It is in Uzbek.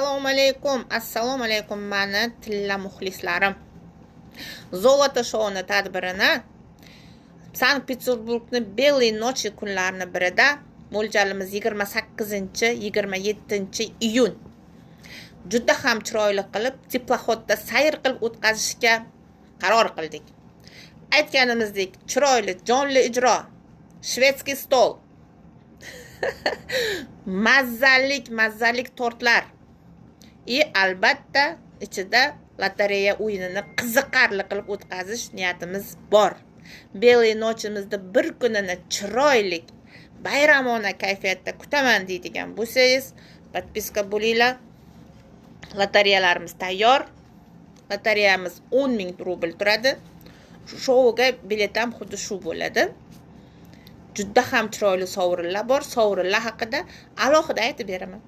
Assalomu alaykum mani tilla muxlislarim. Zolota shouning tadbirini Sankt-Peterburgning Белые ночи kunlarini birida mo'ljalimiz 28-27 iyun juda ham chiroyli qilib teploxodda sayr qilib o'tkazishga qaror qildik. Aytganimizdek, chiroyli, jonli ijro, shvedskiy stol, mazalik tortlar albatta ichida lotereya o'yinini qiziqarli qilib o'tkazish niyatimiz bor. Белые ночimizda bir kunini chiroyli, bayramona kayfiyatda kutaman deydigan bo'lsangiz, podpiska bo'linglar. Lotereyalarimiz tayyor. Lotereyamiz 10,000 rubl turadi. Shouga bilet ham xuddi shu bo'ladi. Juda ham chiroyli sovrinlar bor. Sovrinlar haqida alohida aytib beraman.